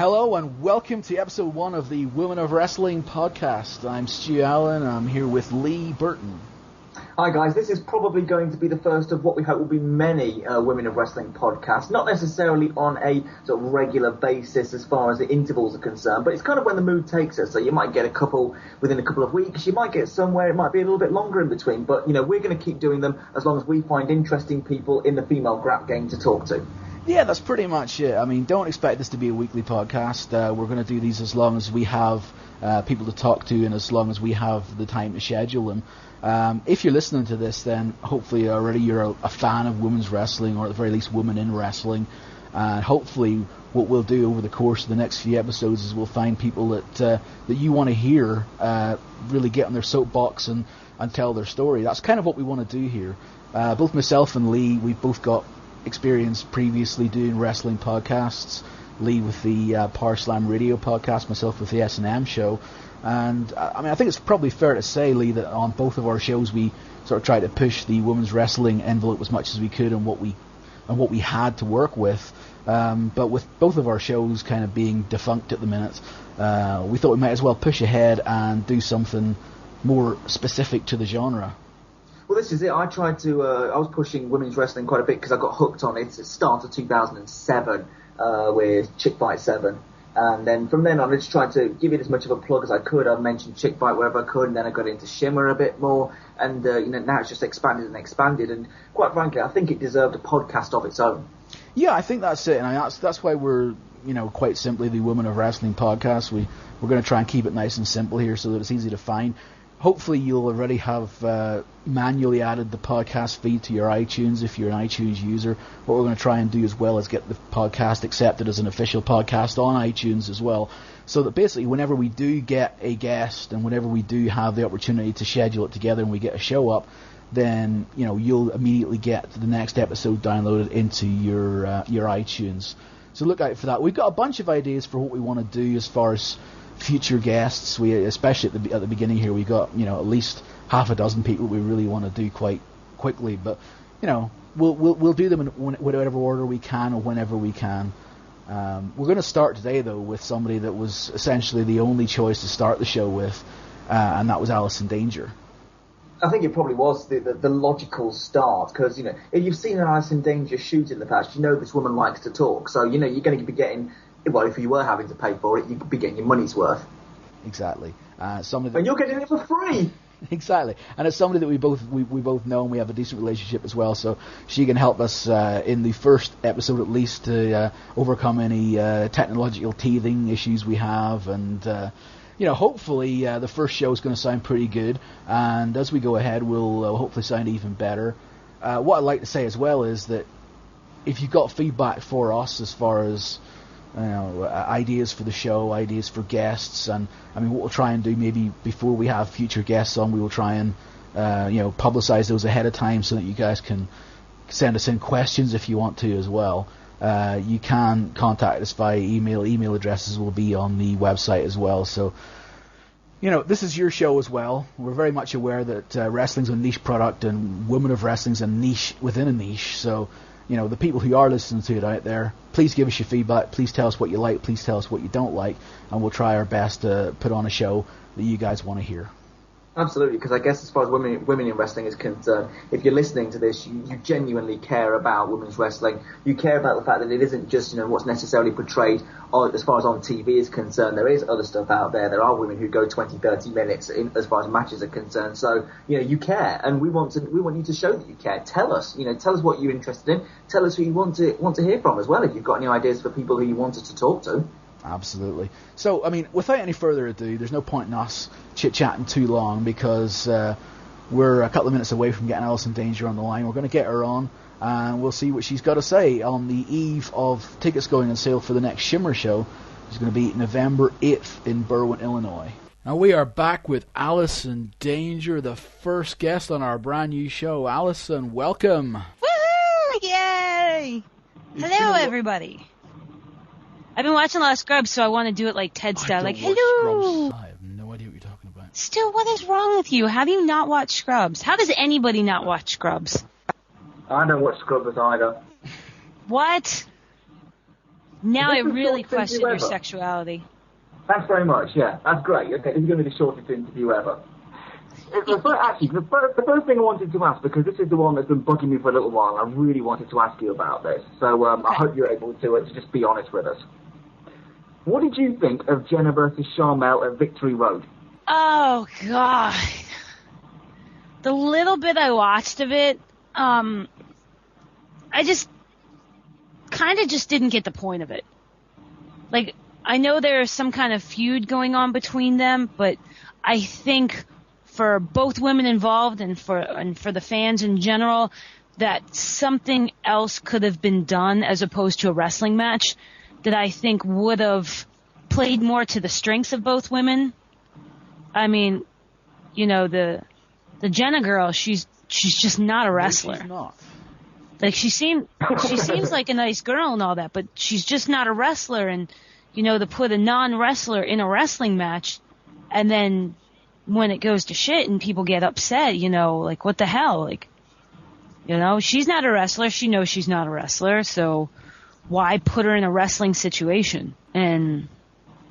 Hello and welcome to episode 1 of the Women of Wrestling podcast. I'm Stu Allen and I'm here with Lee Burton. Hi guys, this is probably going to be the first of what we hope will be many Women of Wrestling podcasts, not necessarily on a sort of regular basis as far as the intervals are concerned, but it's kind of when the mood takes us. So you might get a couple within a couple of weeks, you might get somewhere, it might be a little bit longer in between, but you know, we're going to keep doing them as long as we find interesting people in the female grap game to talk to. Yeah, that's pretty much it. I mean, don't expect this to be a weekly podcast. We're going to do these as long as we have people to talk to and as long as we have the time to schedule them. If you're listening to this, then hopefully already you're a fan of women's wrestling, or at the very least women in wrestling. And hopefully what we'll do over the course of the next few episodes is we'll find people that you want to hear really get on their soapbox and tell their story. That's kind of what we want to do here. Both myself and Lee, we've both got experience previously doing wrestling podcasts. Lee with the Power Slam Radio podcast, myself with the S&M show. And I mean, I think it's probably fair to say, Lee, that on both of our shows we sort of tried to push the women's wrestling envelope as much as we could and what we had to work with. But with both of our shows kind of being defunct at the minute, we thought we might as well push ahead and do something more specific to the genre. Well, this is it. I was pushing women's wrestling quite a bit because I got hooked on it at the start of 2007 with Chick Fight 7. And then from then on, I just tried to give it as much of a plug as I could. I mentioned Chick Fight wherever I could, and then I got into Shimmer a bit more. And now it's just expanded and expanded. And quite frankly, I think it deserved a podcast of its own. Yeah, I think that's it. And that's why we're, quite simply the Women of Wrestling podcast. We're going to try and keep it nice and simple here so that it's easy to find. Hopefully you'll already have manually added the podcast feed to your iTunes if you're an iTunes user. What we're going to try and do as well is get the podcast accepted as an official podcast on iTunes as well, so that basically whenever we do get a guest and whenever we do have the opportunity to schedule it together and we get a show up, then you'll immediately get the next episode downloaded into your iTunes. So look out for that. We've got a bunch of ideas for what we want to do as far as future guests. We, especially at the beginning here, we got at least half a dozen people we really want to do quite quickly. But we'll do them in whatever order we can or whenever we can. We're going to start today though with somebody that was essentially the only choice to start the show with, and that was Allison Danger. I think it probably was the logical start because if you've seen an Allison Danger shoot in the past, this woman likes to talk. So you're going to be getting. Well, if you were having to pay for it, you could be getting your money's worth. Exactly. And you're getting it for free. Exactly. And it's somebody that we both know and we have a decent relationship as well. So she can help us in the first episode at least to overcome any technological teething issues we have. And hopefully the first show is going to sound pretty good. And as we go ahead, we'll hopefully sound even better. What I'd like to say as well is that if you've got feedback for us as far as ideas for the show, ideas for guests, and I mean what we'll try and do maybe before we have future guests on, we will try and publicize those ahead of time so that you guys can send us in questions if you want to as well. You can contact us via email. Email addresses will be on the website as well. So this is your show as well. We're very much aware that wrestling's a niche product and Women of Wrestling's a niche within a niche. So the people who are listening to it out there, please give us your feedback. Please tell us what you like. Please tell us what you don't like. And we'll try our best to put on a show that you guys want to hear. Absolutely, because I guess as far as women in wrestling is concerned, if you're listening to this, you genuinely care about women's wrestling. You care about the fact that it isn't just what's necessarily portrayed as far as on TV is concerned. There is other stuff out there. There are women who go 20, 30 minutes as far as matches are concerned. So you care, and we want you to show that you care. Tell us, tell us what you're interested in. Tell us who you want to hear from as well. If you've got any ideas for people who you wanted to talk to. Absolutely. So, I mean, without any further ado, there's no point in us chit-chatting too long because we're a couple of minutes away from getting Allison Danger on the line. We're going to get her on and we'll see what she's got to say on the eve of tickets going on sale for the next Shimmer show. It's going to be November 8th in Berwyn, Illinois. Now we are back with Allison Danger, the first guest on our brand new show. Allison, welcome. Woohoo! Yay! Hello, everybody. I've been watching a lot of Scrubs, so I want to do it like Ted style. Like, hello! I have no idea what you're talking about. Stu, what is wrong with you? Have you not watched Scrubs? How does anybody not watch Scrubs? I don't watch Scrubs either. What? Now I This is really the shortest question your interview ever. sexuality. Thanks very much. Yeah, that's great. Okay, this is going to be the shortest interview ever. Actually, the first thing I wanted to ask, because this is the one that's been bugging me for a little while, I really wanted to ask you about this. So I hope you're able to just be honest with us. What did you think of Jenna versus Charmel at Victory Road? Oh, God. The little bit I watched of it, I just kind of just didn't get the point of it. Like, I know there's some kind of feud going on between them, but I think for both women involved and for the fans in general, that something else could have been done as opposed to a wrestling match that I think would have played more to the strengths of both women. I mean, you know, the Jenna girl, she's just not a wrestler. No, she's not. Like she seems like a nice girl and all that, but she's just not a wrestler. And you know, to put a non-wrestler in a wrestling match, and then when it goes to shit and people get upset, you know, like what the hell? Like, you know, she's not a wrestler. She knows she's not a wrestler, so why put her in a wrestling situation? And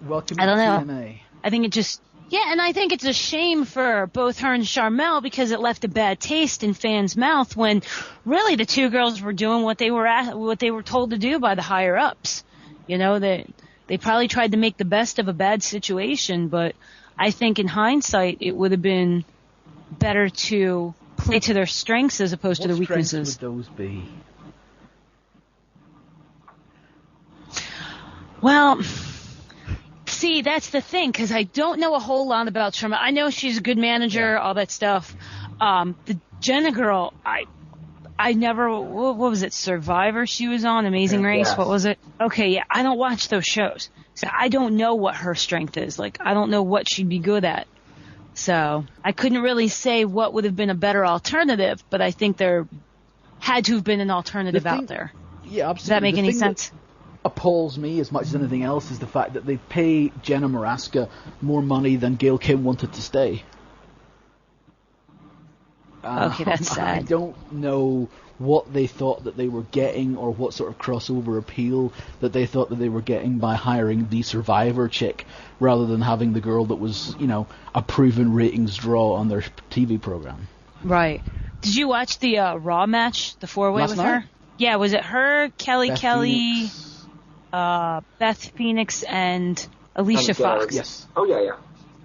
Welcome I don't know. to TNA. I think it just. Yeah, and I think it's a shame for both her and Charmel because it left a bad taste in fans' mouth when really the two girls were doing what they were told to do by the higher ups. You know, they probably tried to make the best of a bad situation, but I think in hindsight it would have been better to play to their strengths as opposed to their weaknesses. What strengths would those be? Well, see, that's the thing, because I don't know a whole lot about Shimmer. I know she's a good manager, all that stuff. The Jenna girl, I never, what was it, Survivor she was on, Amazing Race, Yes. what was it? Okay, yeah, I don't watch those shows. So I don't know what her strength is. Like, I don't know what she'd be good at. So I couldn't really say what would have been a better alternative, but I think there had to have been an alternative out there. Yeah, absolutely. Does that make any sense? Appalls me as much as anything else is the fact that they pay Jenna Maraska more money than Gail Kim wanted to stay. Okay, that's sad. I don't know what they thought that they were getting or what sort of crossover appeal that they thought that they were getting by hiring the Survivor chick rather than having the girl that was, you know, a proven ratings draw on their TV program. Right. Did you watch the Raw match, the four-way Last with night? her? Yeah, was it her, Kelly, Phoenix. Beth Phoenix, and Alicia And, Fox? Yes. Oh, yeah.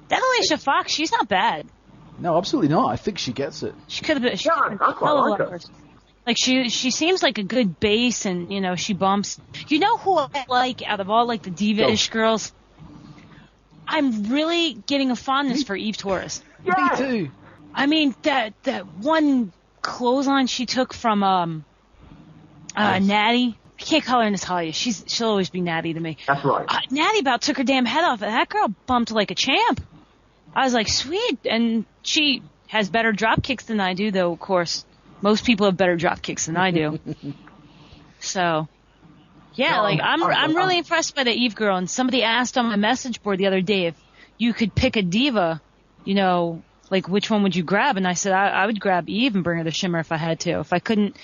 That Alicia Fox, she's not bad. No, absolutely not. I think she gets it. She could have been. She Yeah, could have been I a quite hell of a like lot her. worse. Like she seems like a good base, and you know she bumps. You know who I like out of all like the diva-ish girls? I'm really getting a fondness for Eve Torres. Yeah. Me too. I mean that one clothesline she took from Natty. I can't call her Natalia. She'll always be Natty to me. That's right. Natty about took her damn head off, and that girl bumped like a champ. I was like, sweet, and she has better drop kicks than I do, though. Of course, most people have better drop kicks than I do. So, yeah, No, like I'm really impressed by the Eve girl. And somebody asked on my message board the other day if you could pick a diva, you know, like which one would you grab? And I said I would grab Eve and bring her to Shimmer if I had to. If I couldn't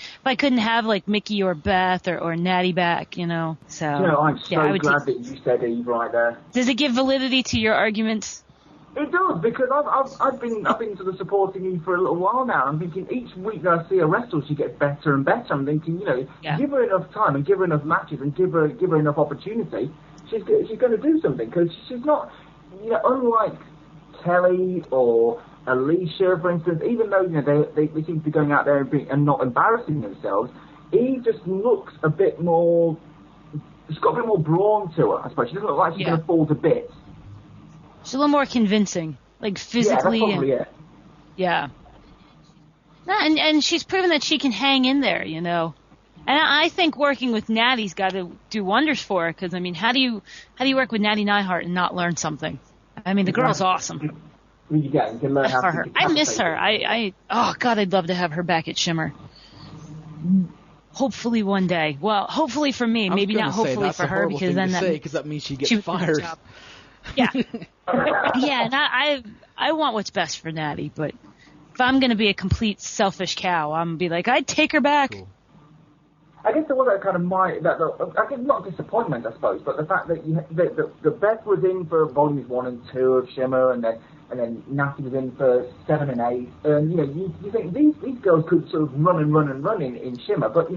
have like Mickey or Beth or Natty back, you know. So You know, I'm so yeah, I would glad that you said Eve right there. Does it give validity to your arguments? It does, because I've been sort of supporting Eve for a little while now. I'm thinking each week that I see her wrestle, she gets better and better. I'm thinking, you know, give her enough time and give her enough matches and give her enough opportunity. She's going to do something, because she's not, you know, unlike Kelly or Alicia, for instance. Even though, you know, they seem to be going out there and not embarrassing themselves, Eve just looks a bit more. She's got a bit more brawn to her, I suppose. She doesn't look like she's going to fall to bits. She's a little more convincing, like physically. Yeah, that's probably it. Yeah. And she's proven that she can hang in there, you know. And I think working with Natty's got to do wonders for her, because I mean, how do you work with Natty Neihart and not learn something? I mean, the girl's awesome. You can learn how For to her, I miss her. Oh God, I'd love to have her back at Shimmer. Hopefully one day. Well, hopefully for me, maybe not hopefully for her, because then that means she gets fired. Yeah. Yeah, and I want what's best for Natty, but if I'm going to be a complete selfish cow, I'm going to be like, I'd take her back. Cool. I guess there was that kind of I guess not disappointment, I suppose, but the fact that the Beth was in for volumes 1 and 2 of Shimmer, and then Natty was in for 7 and 8, and you think these girls could sort of run in Shimmer, but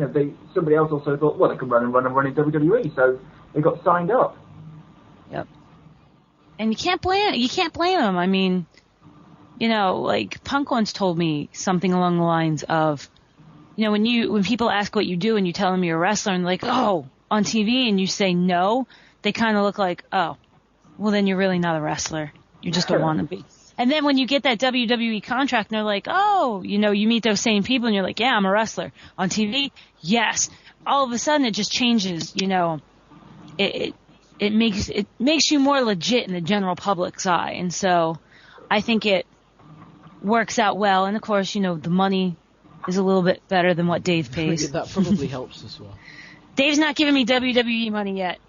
somebody else also thought, well, they could run in WWE, so they got signed up. Yep. And you can't blame them. I mean, like Punk once told me something along the lines of, when people ask what you do and you tell them you're a wrestler and like, oh, on TV, and you say no, they kind of look like, oh, well then you're really not a wrestler. You're just a wannabe. And then when you get that WWE contract and they're like, oh, you meet those same people and you're like, yeah, I'm a wrestler. On TV, yes. All of a sudden it just changes, it makes you more legit in the general public's eye. And so I think it works out well. And of course, the money is a little bit better than what Dave pays. That probably helps as well. Dave's not giving me WWE money yet.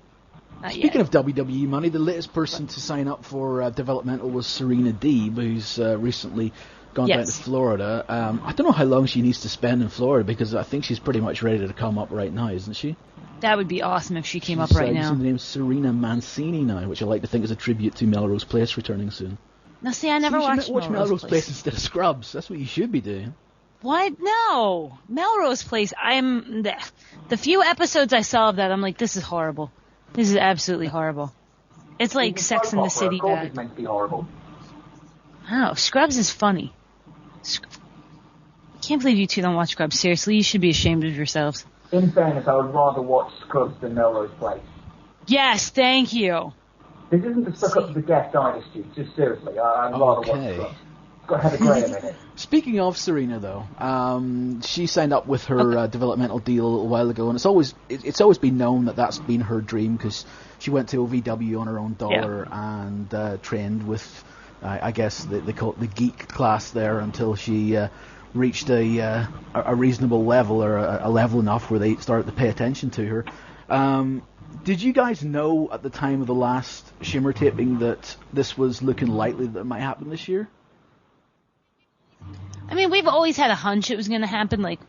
Speaking of WWE money, the latest person to sign up for developmental was Serena Deeb, who's recently gone down to Florida. I don't know how long she needs to spend in Florida, because I think she's pretty much ready to come up right now, isn't she? That would be awesome if she came up right now. She's using the name Serena Mancini now, which I like to think is a tribute to Melrose Place returning soon. Now, see, I never watched Melrose Place instead of Scrubs. That's what you should be doing. What? No. Melrose Place, the few episodes I saw of that, I'm like, this is horrible. This is absolutely horrible. It's like Sex in the City bad. It's meant to be horrible. Oh, Scrubs is funny. I can't believe you two don't watch Scrubs. Seriously, you should be ashamed of yourselves. In fairness, I would rather watch Scrubs than Melrose Place. Yes, thank you. This isn't to suck up to the guest either, Stu. Just seriously, I'd rather watch Scrubs. It's got Heather Graham in it. Speaking of Serena, though, she signed up with her developmental deal a little while ago, and it's always been known that that's been her dream, because she went to OVW on her own dollar and trained with, I guess they call it the geek class there, until she reached a reasonable level, or a level enough where they started to pay attention to her. Did you guys know at the time of the last Shimmer taping that this was looking likely that it might happen this year? I mean, we've always had a hunch it was going to happen. Like,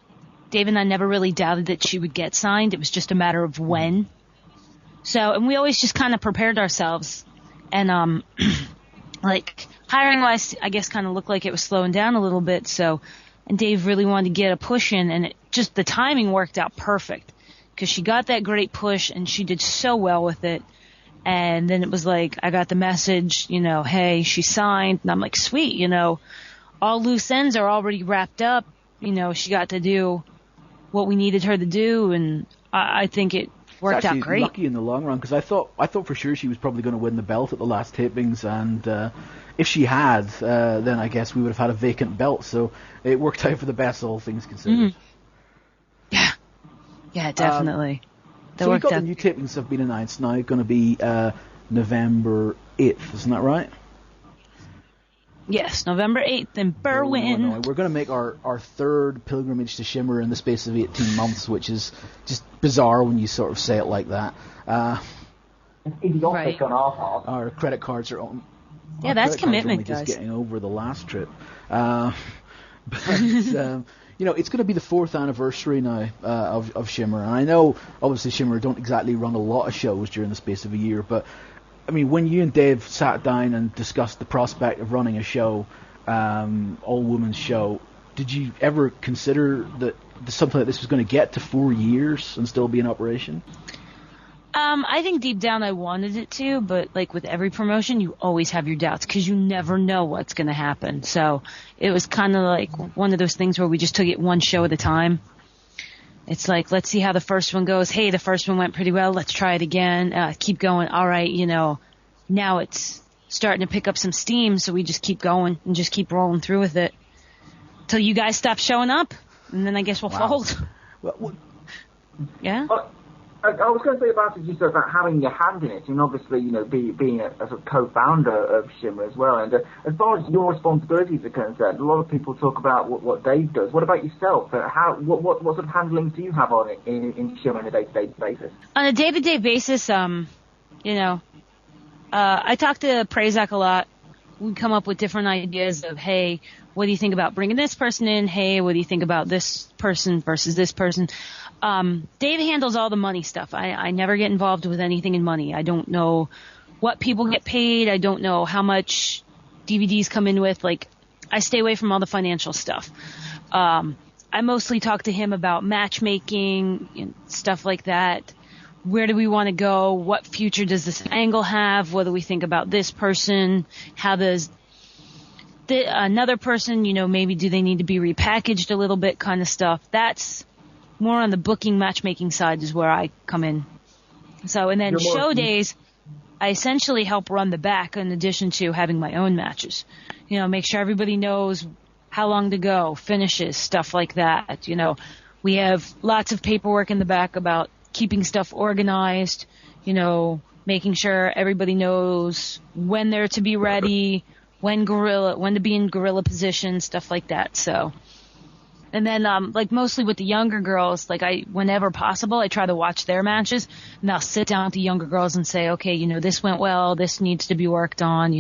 Dave and I never really doubted that she would get signed. It was just a matter of when. So, and we always just kind of prepared ourselves. And, like, hiring-wise, I guess kind of looked like it was slowing down a little bit. So, and Dave really wanted to get a push in, and the timing worked out perfect. Because she got that great push, and she did so well with it. And then it was like, I got the message, hey, she signed. And I'm like, sweet, all loose ends are already wrapped up. She got to do what we needed her to do, and I think it worked out great. Lucky in the long run, because I thought for sure she was probably going to win the belt at the last tapings, and if she had, then I guess we would have had a vacant belt. So it worked out for the best, all things considered. Mm-hmm. Yeah, definitely. So we've got the new tapings have been announced now. Going to be November 8th, isn't that right? Yes, November 8th in Berwyn. Illinois. We're going to make our third pilgrimage to Shimmer in the space of 18 months, which is just bizarre when you sort of say it like that. It's idiotic on our part. Our credit cards are on. Yeah, that's commitment, guys. Just getting over the last trip. But it's going to be the 4th anniversary now of Shimmer, and I know obviously Shimmer don't exactly run a lot of shows during the space of a year, but I mean, when you and Dave sat down and discussed the prospect of running a show, all-women's show, did you ever consider that something like this was going to get to 4 years and still be in operation? I think deep down I wanted it to, but like with every promotion, you always have your doubts because you never know what's going to happen. So it was kind of like one of those things where we just took it one show at a time. It's like, let's see how the first one goes. Hey, the first one went pretty well. Let's try it again. Keep going. All right, now it's starting to pick up some steam, so we just keep going and just keep rolling through with it till you guys stop showing up, and then I guess we'll fold. Well, yeah? I was going to say about it, just about having your hand in it, and obviously, being a sort of co-founder of Shimmer as well. And as far as your responsibilities are concerned, a lot of people talk about what Dave does. What about yourself? What sort of handling do you have on it in Shimmer on a day-to-day basis? On a day-to-day basis, I talk to Prazak a lot. We come up with different ideas of, hey, what do you think about bringing this person in? Hey, what do you think about this person versus this person? Dave handles all the money stuff. I never get involved with anything in money. I don't know what people get paid. I don't know how much DVDs come in with. Like, I stay away from all the financial stuff. I mostly talk to him about matchmaking and stuff like that. Where do we want to go? What future does this angle have? What do we think about this person? How does another person, maybe do they need to be repackaged a little bit kind of stuff? That's more on the booking matchmaking side is where I come in. So, and then show days, I essentially help run the back in addition to having my own matches. Make sure everybody knows how long to go, finishes, stuff like that. We have lots of paperwork in the back about keeping stuff organized, making sure everybody knows when they're to be ready, when to be in gorilla position, stuff like that. So, and then, mostly with the younger girls, whenever possible, I try to watch their matches, and I'll sit down with the younger girls and say, okay, this went well, this needs to be worked on,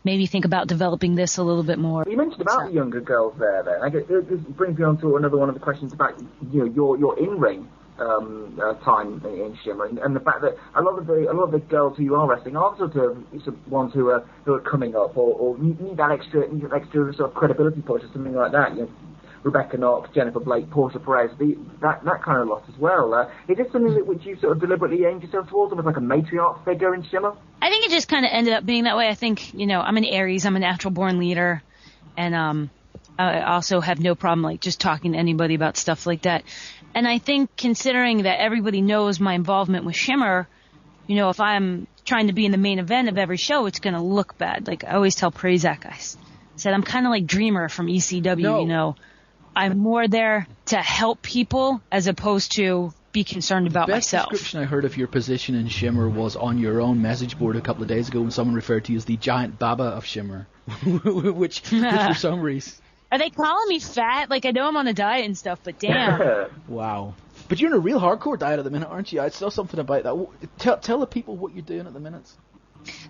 maybe think about developing this a little bit more. You mentioned about the younger girls there, then. I guess this brings me on to another one of the questions about, your in-ring time in Shimmer, and the fact that a lot of the girls who you are wrestling are sort of ones who are coming up or need that extra sort of credibility push or something like that. Rebecca Knox, Jennifer Blake, Portia Perez, that kind of lot as well. Is this something that which you sort of deliberately aimed yourself towards, almost like a matriarch figure in Shimmer? I think it just kind of ended up being that way. I think, I'm an Aries, I'm a natural born leader, and I also have no problem just talking to anybody about stuff like that. And I think considering that everybody knows my involvement with Shimmer, if I'm trying to be in the main event of every show, it's going to look bad. I always tell Prazak, I said, I'm kind of like Dreamer from ECW, I'm more there to help people as opposed to be concerned about myself. The best description I heard of your position in Shimmer was on your own message board a couple of days ago when someone referred to you as the giant Baba of Shimmer, which for some reason... Are they calling me fat? I know I'm on a diet and stuff, but damn. Wow. But you're in a real hardcore diet at the minute, aren't you? I saw something about that. Tell the people what you're doing at the minute.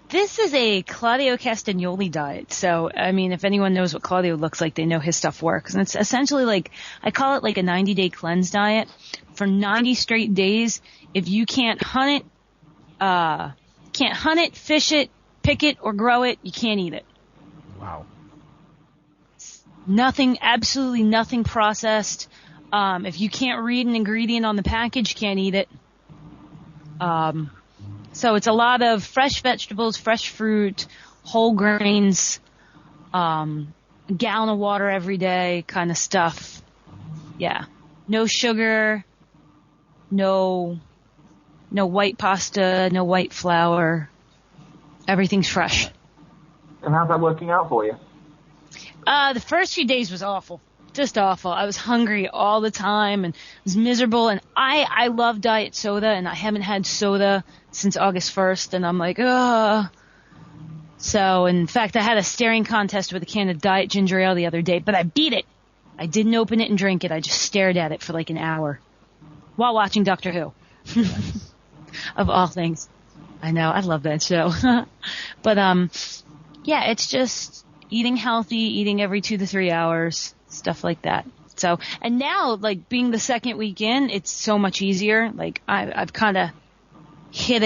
This is a Claudio Castagnoli diet. So, if anyone knows what Claudio looks like, they know his stuff works. And it's essentially I call it a 90-day cleanse diet. For 90 straight days, if you can't hunt it, fish it, pick it, or grow it, you can't eat it. Wow. Nothing, absolutely nothing processed. If you can't read an ingredient on the package, you can't eat it. So it's a lot of fresh vegetables, fresh fruit, whole grains, a gallon of water every day kind of stuff. Yeah. No sugar, no white pasta, no white flour. Everything's fresh. And how's that working out for you? The first few days was awful. Just awful. I was hungry all the time and was miserable. And I love diet soda, and I haven't had soda since August 1st. And I'm like, ugh. So, in fact, I had a staring contest with a can of diet ginger ale the other day, but I beat it. I didn't open it and drink it. I just stared at it for an hour while watching Doctor Who. Of all things. I know. I love that show. But, yeah, it's just eating healthy, eating every 2 to 3 hours, stuff like that. So, and now, being the second week in, it's so much easier. I've kind of hit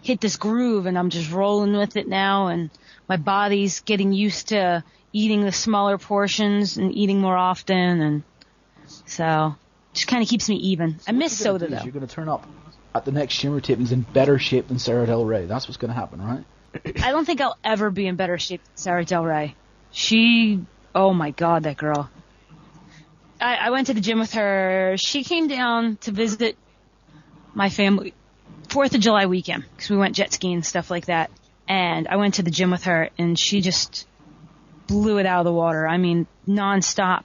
hit this groove, and I'm just rolling with it now, and my body's getting used to eating the smaller portions and eating more often, and so just kind of keeps me even. I miss soda, though. You're going to turn up at the next Shimmer tapings in better shape than Sarah Del Rey. That's what's going to happen, right? I don't think I'll ever be in better shape than Sarah Del Rey. Oh my God, that girl. I went to the gym with her. She came down to visit my family 4th of July weekend because we went jet skiing and stuff like that. And I went to the gym with her, and she just blew it out of the water. Nonstop.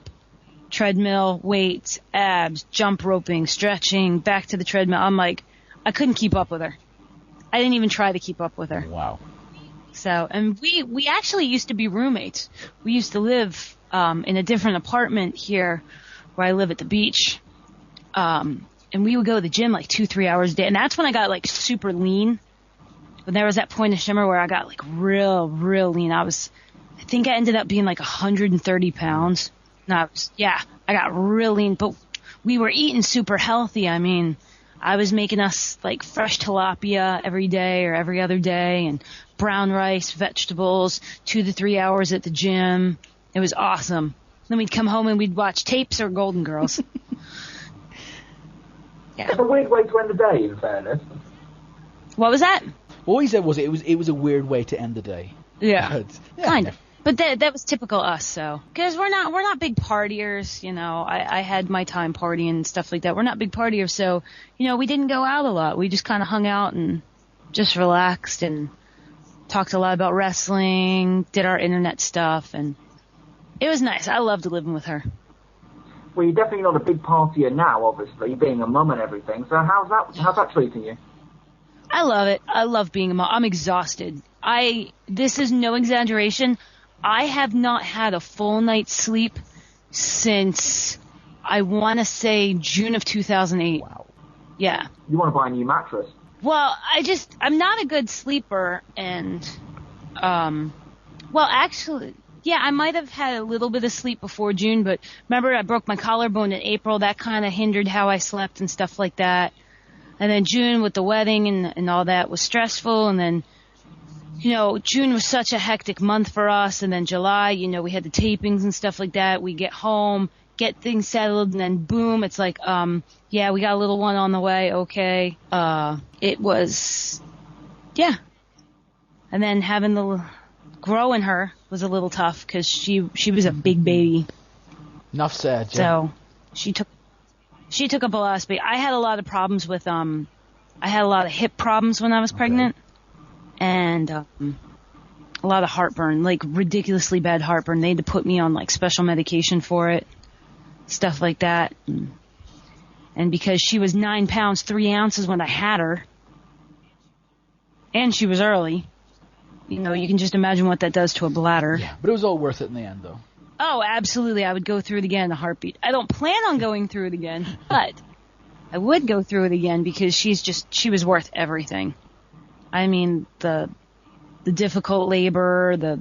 Treadmill, weights, abs, jump roping, stretching, back to the treadmill. I couldn't keep up with her. I didn't even try to keep up with her. Wow. So, and we actually used to be roommates. We used to live in a different apartment here where I live at the beach. And we would go to the gym 2-3 hours a day. And that's when I got super lean. When there was that point of Shimmer where I got real lean. I was I think I ended up being like 130 pounds. I got really lean, but we were eating super healthy. I mean, I was making us like fresh tilapia every day or every other day, and brown rice, vegetables, 2 to 3 hours at the gym. It was awesome. Then we'd come home and we'd watch tapes or Golden Girls. Yeah. It's a weird way to end the day, in fairness. What was that? What he said was it was a weird way to end the day. Yeah. Yeah. Kind of. But that was typical us, so. Because we're not big partiers, you know. I had my time partying and stuff like that. We're not big partiers, so, you know, we didn't go out a lot. We just kind of hung out and just relaxed and talked a lot about wrestling, did our internet stuff, and it was nice. I loved living with her. Well, you're definitely not a big partier now, obviously, being a mum and everything. So how's that treating you? I love it. I love being a mom. I'm exhausted. This is no exaggeration. I have not had a full night's sleep since, I want to say, June of 2008. Wow. Yeah. You want to buy a new mattress? Well, I'm not a good sleeper, and, actually, yeah, I might have had a little bit of sleep before June, but remember I broke my collarbone in April. That kind of hindered how I slept and stuff like that. And then June with the wedding and all that was stressful, and then, you know, June was such a hectic month for us, and then July, you know, we had the tapings and stuff like that. We get home, get things settled, and then boom, it's like, yeah, we got a little one on the way, okay. It was, yeah. And then growing her was a little tough, because she was a big baby. Enough said, yeah. So, she took up a lot of space. I had a lot of problems with, I had a lot of hip problems when I was pregnant. And a lot of heartburn, like ridiculously bad heartburn. They had to put me on like special medication for it, stuff like that. And because she was 9 pounds 3 ounces when I had her, and she was early, you know, you can just imagine what that does to a bladder. Yeah, but it was all worth it in the end, though. Oh, absolutely. I would go through it again in a heartbeat. I don't plan on going through it again, but I would go through it again because she was worth everything. I mean, the difficult labor, the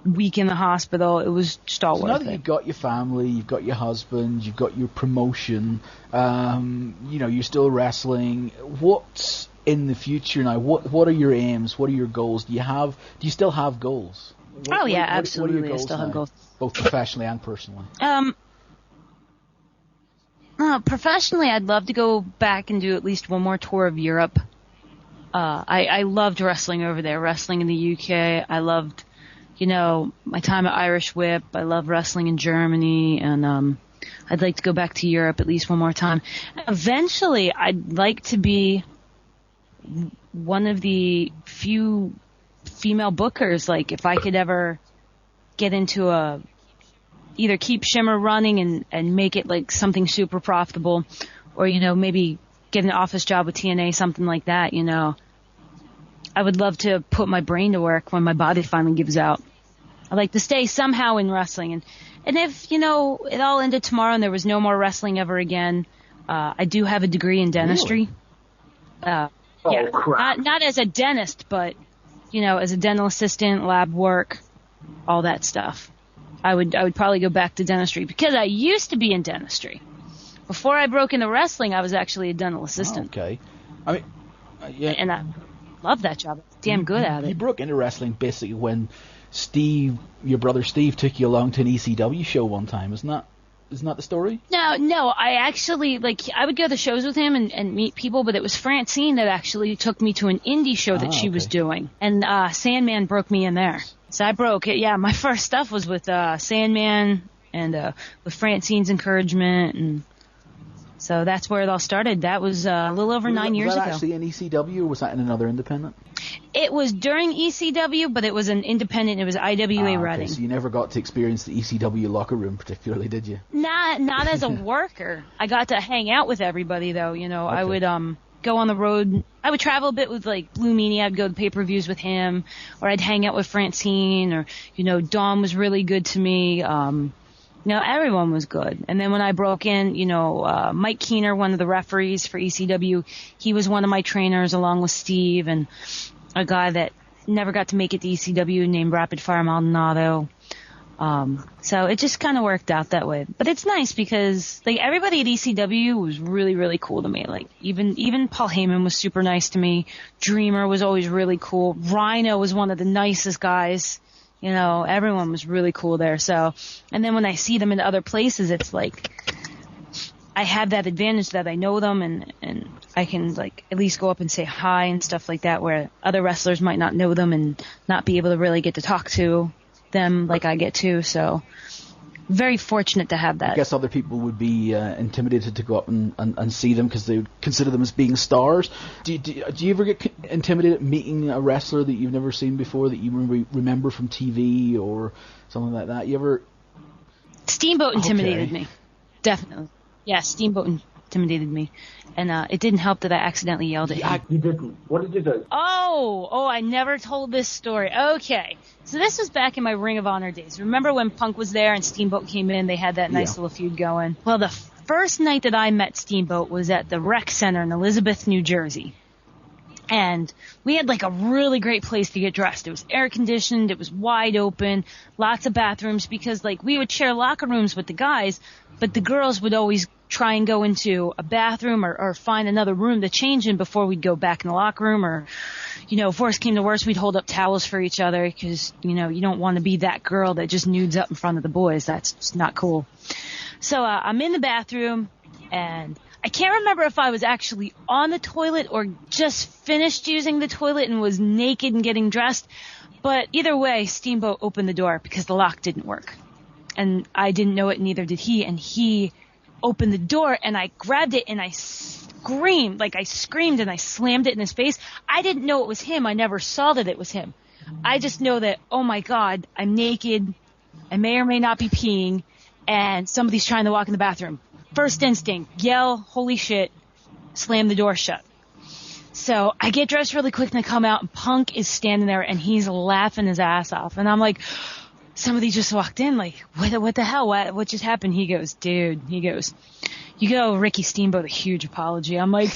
week in the hospital, it was just all worth it. Now that you've got your family, you've got your husband, you've got your promotion, you know, you're still wrestling. What's in the future now? What are your aims? What are your goals? Do you still have goals? Absolutely. I still have goals. Both professionally and personally. Professionally, I'd love to go back and do at least one more tour of Europe. I loved wrestling over there, wrestling in the UK. I loved, you know, my time at Irish Whip. I love wrestling in Germany, and I'd like to go back to Europe at least one more time. Eventually, I'd like to be one of the few female bookers. Like, if I could ever get into either keep Shimmer running and make it like something super profitable, or, you know, maybe get an office job with TNA, something like that, you know. I would love to put my brain to work when my body finally gives out. I'd like to stay somehow in wrestling. And if, you know, it all ended tomorrow and there was no more wrestling ever again, I do have a degree in dentistry. Really? Yeah, crap. not as a dentist, but, you know, as a dental assistant, lab work, all that stuff. I would probably go back to dentistry because I used to be in dentistry. Before I broke into wrestling, I was actually a dental assistant. Oh, okay. I mean, yeah. And I love that job. Damn good at it. You broke into wrestling basically when your brother Steve, took you along to an ECW show one time. Isn't that the story? No. I actually, I would go to the shows with him and meet people, but it was Francine that actually took me to an indie show that she was doing. And Sandman broke me in there. So I broke it. Yeah, my first stuff was with Sandman and with Francine's encouragement, and so that's where it all started. That was a little over 9 years ago. Was that actually in ECW, or was that in another independent? It was during ECW, but it was an independent. It was IWA Reading. So you never got to experience the ECW locker room particularly, did you? Not as a worker. I got to hang out with everybody, though. You know, I would go on the road. I would travel a bit with, Blue Meanie. I'd go to pay-per-views with him, or I'd hang out with Francine, or, you know, Dom was really good to me. You know, everyone was good. And then when I broke in, you know, Mike Keener, one of the referees for ECW, he was one of my trainers along with Steve, and a guy that never got to make it to ECW, named Rapid Fire Maldonado. So it just kind of worked out that way. But it's nice because like everybody at ECW was really, really cool to me. Like even Paul Heyman was super nice to me. Dreamer was always really cool. Rhino was one of the nicest guys. You know, everyone was really cool there. So, and then when I see them in other places, it's like I have that advantage that I know them and I can like at least go up and say hi and stuff like that, where other wrestlers might not know them and not be able to really get to talk to them like I get to. So very fortunate to have that. I guess other people would be intimidated to go up and see them because they would consider them as being stars. Do you ever get intimidated meeting a wrestler that you've never seen before that you remember from TV or something like that? You ever? Steamboat intimidated me. Definitely. Yeah, Steamboat intimidated me. And it didn't help that I accidentally yelled at him. You didn't. What did you do? Oh, I never told this story. Okay. So this was back in my Ring of Honor days. Remember when Punk was there and Steamboat came in? They had that nice little feud going. Well, the first night that I met Steamboat was at the Rec Center in Elizabeth, New Jersey. And we had like a really great place to get dressed. It was air conditioned. It was wide open. Lots of bathrooms because like we would share locker rooms with the guys, but the girls would always try and go into a bathroom or find another room to change in before we'd go back in the locker room. Or, you know, if worse came to worse, we'd hold up towels for each other because, you know, you don't want to be that girl that just nudes up in front of the boys. That's just not cool. So I'm in the bathroom and I can't remember if I was actually on the toilet or just finished using the toilet and was naked and getting dressed. But either way, Steamboat opened the door because the lock didn't work. And I didn't know it, neither did he. And he opened the door and I grabbed it and I screamed. Like I screamed and I slammed it in his face. I didn't know it was him. I never saw that it was him. I just know that, oh my God, I'm naked. I may or may not be peeing. And somebody's trying to walk in the bathroom. First instinct, yell, holy shit, slam the door shut. So I get dressed really quick and I come out and Punk is standing there and he's laughing his ass off. And I'm like, somebody just walked in, like, what the hell? What just happened? He goes, dude, you owe Ricky Steamboat a huge apology. I'm like,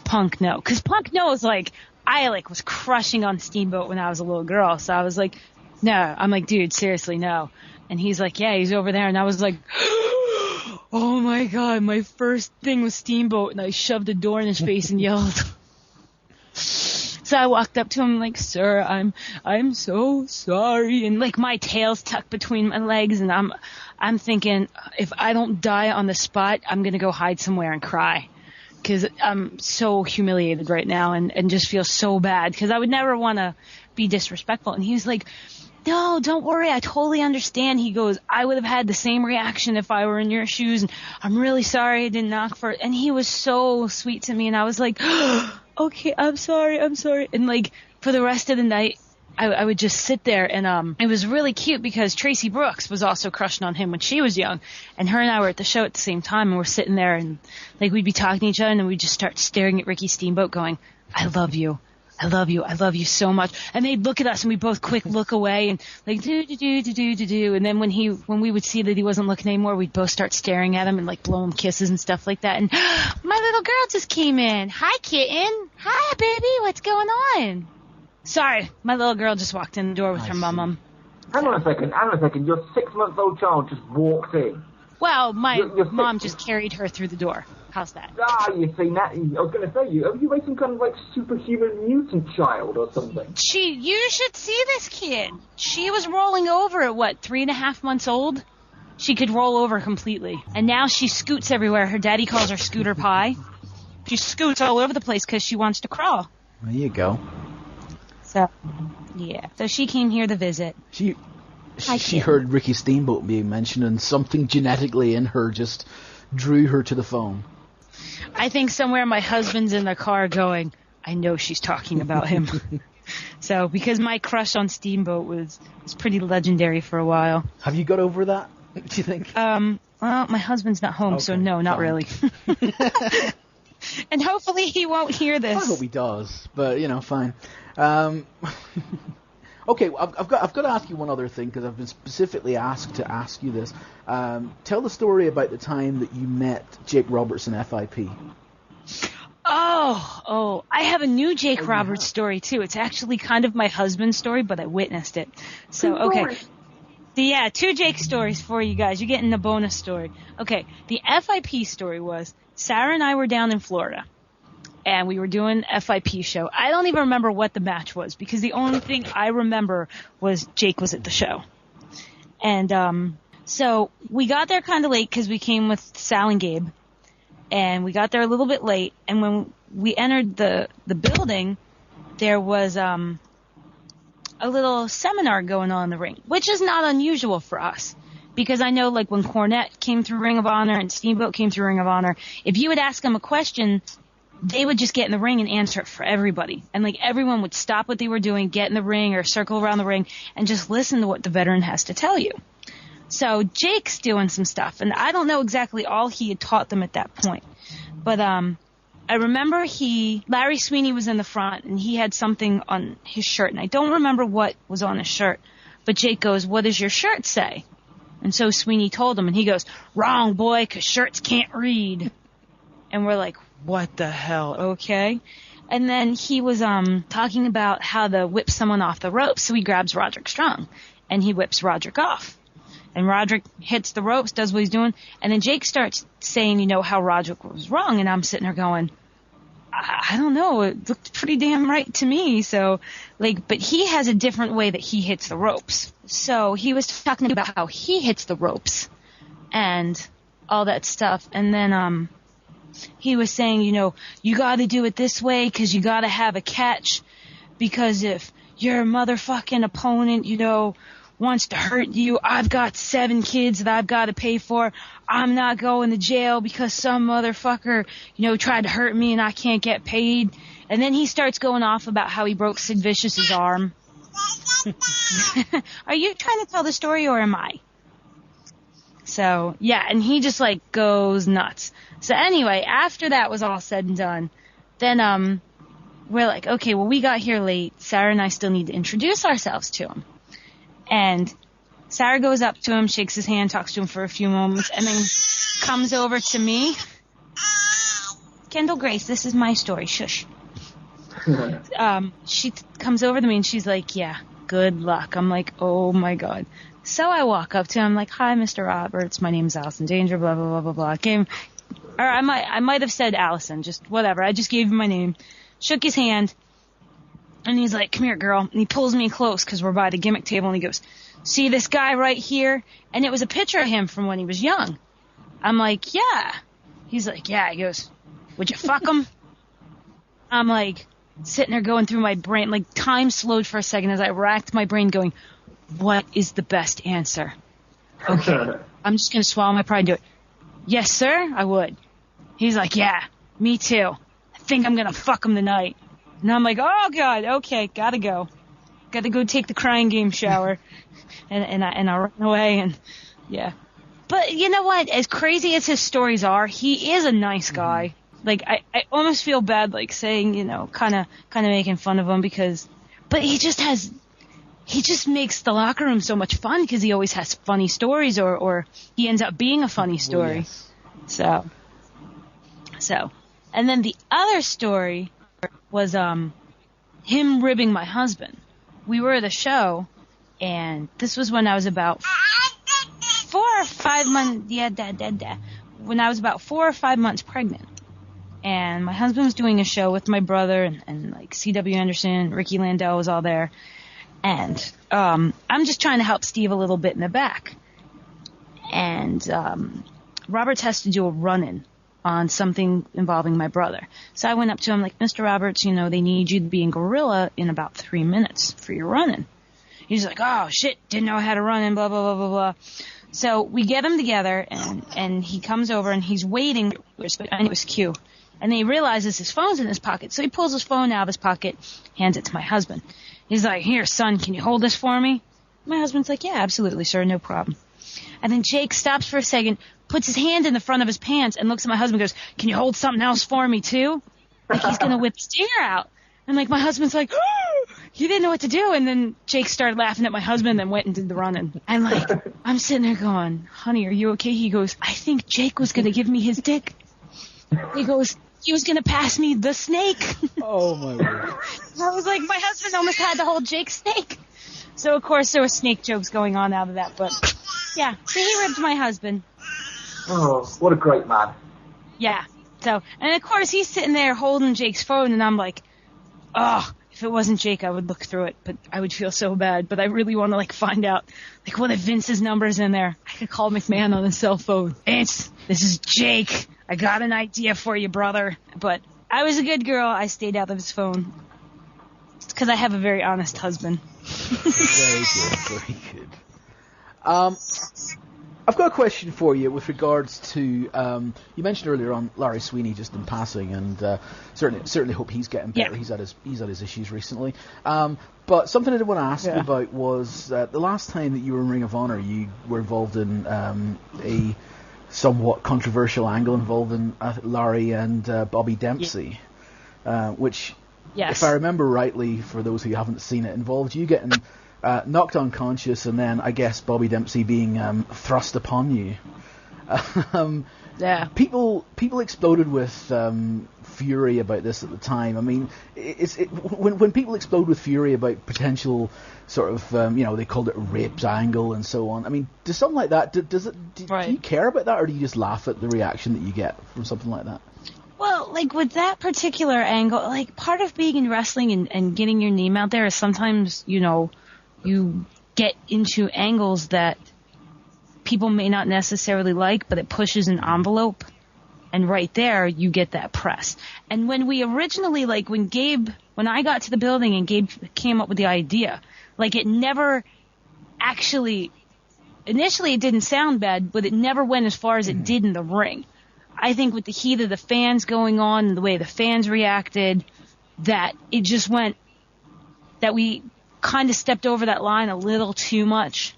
Punk, no. Because Punk knows, like, I, like, was crushing on Steamboat when I was a little girl. So I was like, no. I'm like, dude, seriously, no. And he's like, yeah, he's over there. And I was like, oh my God, my first thing was Steamboat. And I shoved the door in his face and yelled. So I walked up to him like, sir, I'm so sorry. And like my tail's tucked between my legs and I'm thinking if I don't die on the spot, I'm going to go hide somewhere and cry. Cause I'm so humiliated right now and just feel so bad. Cause I would never want to be disrespectful. And he was like, no, don't worry. I totally understand. He goes, I would have had the same reaction if I were in your shoes. And I'm really sorry I didn't knock for it. And he was so sweet to me. And I was like, okay, I'm sorry. And like for the rest of the night, I would just sit there and it was really cute because Tracy Brooks was also crushing on him when she was young. And her and I were at the show at the same time and we're sitting there and like we'd be talking to each other and then we'd just start staring at Ricky Steamboat going, I love you. I love you so much. And they'd look at us and we both quick look away and like do. And then when we would see that he wasn't looking anymore, we'd both start staring at him and like blow him kisses and stuff like that. And my little girl just came in. Hi, kitten. Hi, baby. What's going on? Sorry, my little girl just walked in the door with her mum. Hang on a second. Your 6-month-old child just walked in. Well, my mom just carried her through the door. How's that? You see, Nat, I was going to say, are you raising kind of like superhuman mutant child or something? You should see this kid. She was rolling over at 3.5 months old? She could roll over completely. And now she scoots everywhere. Her daddy calls her Scooter Pie. She scoots all over the place because she wants to crawl. There you go. So, yeah. So she came here to visit. She heard Ricky Steamboat being mentioned and something genetically in her just drew her to the phone. I think somewhere my husband's in the car going, I know she's talking about him. So, because my crush on Steamboat was pretty legendary for a while. Have you got over that, do you think? Well, my husband's not home, so no, not really. And hopefully he won't hear this. I hope he does, but, fine. Okay, I've got to ask you one other thing because I've been specifically asked to ask you this. Tell the story about the time that you met Jake Roberts in FIP. Oh, I have a new Jake Roberts story too. It's actually kind of my husband's story, but I witnessed it. So, okay. Yeah, 2 Jake stories for you guys. You're getting a bonus story. Okay, the FIP story was Sarah and I were down in Florida, and we were doing FIP show. I don't even remember what the match was, because the only thing I remember was Jake was at the show. And so we got there kind of late because we came with Sal and Gabe, and we got there a little bit late. And when we entered the building, there was a little seminar going on in the ring, which is not unusual for us. Because I know, like, when Cornette came through Ring of Honor and Steamboat came through Ring of Honor, if you would ask them a question, they would just get in the ring and answer it for everybody. And, like, everyone would stop what they were doing, get in the ring or circle around the ring, and just listen to what the veteran has to tell you. So Jake's doing some stuff, and I don't know exactly all he had taught them at that point. But I remember Larry Sweeney was in the front, and he had something on his shirt, and I don't remember what was on his shirt. But Jake goes, "What does your shirt say?" And so Sweeney told him, and he goes, "Wrong, boy, 'cause shirts can't read." And we're like, what the hell? Okay. And then he was talking about how to whip someone off the ropes, so he grabs Roderick Strong, and he whips Roderick off. And Roderick hits the ropes, does what he's doing, and then Jake starts saying, how Roderick was wrong, and I'm sitting there going, I don't know, it looked pretty damn right to me. So, but he has a different way that he hits the ropes. So he was talking about how he hits the ropes and all that stuff. And then he was saying, you got to do it this way because you got to have a catch, because if your motherfucking opponent, wants to hurt you, I've got 7 kids that I've got to pay for. I'm not going to jail because some motherfucker, tried to hurt me and I can't get paid. And then he starts going off about how he broke Sid Vicious's arm. Are you trying to tell the story or am I? So, yeah, and he just, goes nuts. So anyway, after that was all said and done, then we're like, okay, well, we got here late. Sarah and I still need to introduce ourselves to him. And Sarah goes up to him, shakes his hand, talks to him for a few moments, and then comes over to me. Kendall Grace, this is my story. Shush. She comes over to me and she's like, yeah, good luck. I'm like, oh my God. So I walk up to him like, hi, Mr. Roberts. My name's Allison Danger, blah, blah, blah, blah, blah. I might have said Allison, just whatever. I just gave him my name, shook his hand. And he's like, come here, girl. And he pulls me close because we're by the gimmick table. And he goes, see this guy right here? And it was a picture of him from when he was young. I'm like, yeah. He's like, yeah. He goes, would you fuck him? I'm like, sitting there going through my brain. Like, time slowed for a second as I racked my brain going, what is the best answer? Okay. I'm just going to swallow my pride and do it. Yes, sir, I would. He's like, yeah, me too. I think I'm going to fuck him tonight. And I'm like, oh, God, okay, gotta go. Gotta go take the crying game shower. and I run away, and, yeah. But you know what? As crazy as his stories are, he is a nice guy. Like, I almost feel bad, saying, kind of making fun of him but he just makes the locker room so much fun because he always has funny stories or he ends up being a funny story. Yes. So. And then the other story was him ribbing my husband. We were at a show, and this was when I was about 4 or 5 months. Yeah, when I was about 4 or 5 months pregnant, and my husband was doing a show with my brother and C.W. Anderson, Ricky Landell was all there, and I'm just trying to help Steve a little bit in the back, and Roberts has to do a run-in on something involving my brother. So I went up to him like, Mr. Roberts, they need you to be in Gorilla in about 3 minutes for your run-in. He's like, oh, shit, didn't know how to run in, blah, blah, blah, blah, blah. So we get him together, and he comes over, and he's waiting, and it was Q. And then he realizes his phone's in his pocket, so he pulls his phone out of his pocket, hands it to my husband. He's like, here, son, can you hold this for me? My husband's like, yeah, absolutely, sir, no problem. And then Jake stops for a second, puts his hand in the front of his pants, and looks at my husband and goes, can you hold something else for me, too? Like he's going to whip Stinger out. And, my husband's like, oh! He didn't know what to do. And then Jake started laughing at my husband and then went and did the running. And, I'm sitting there going, honey, are you okay? He goes, I think Jake was going to give me his dick. He goes, he was going to pass me the snake. Oh, my word. I was like, my husband almost had to hold Jake's snake. So, of course, there were snake jokes going on out of that. But, yeah, so he ripped my husband. Oh, what a great man. Yeah. So, and, of course, he's sitting there holding Jake's phone, and I'm like, oh, if it wasn't Jake, I would look through it, but I would feel so bad. But I really want to, like, find out, like, what if Vince's number's in there? I could call McMahon on his cell phone. Vince, this is Jake. I got an idea for you, brother. But I was a good girl. I stayed out of his phone. It's because I have a very honest husband. Very good, very good. I've got a question for you with regards to, you mentioned earlier on Larry Sweeney just in passing, and certainly hope he's getting better. Yeah. He's had his issues recently. But something I did want to ask you about was the last time that you were in Ring of Honor, you were involved in a somewhat controversial angle involving Larry and Bobby Dempsey, which, if I remember rightly, for those who haven't seen it, involved you getting knocked unconscious, and then I guess Bobby Dempsey being thrust upon you. People exploded with fury about this at the time. I mean, when people explode with fury about potential sort of they called it a rape angle and so on. I mean, does something like that do you care about that, or do you just laugh at the reaction that you get from something like that? Well, like with that particular angle, like part of being in wrestling and getting your name out there is sometimes you get into angles that people may not necessarily like, but it pushes an envelope. And right there, you get that press. And when we originally, like when I got to the building and Gabe came up with the idea, like it never actually, initially it didn't sound bad, but it never went as far as it did in the ring. I think with the heat of the fans going on and the way the fans reacted, that it just went, that we kind of stepped over that line a little too much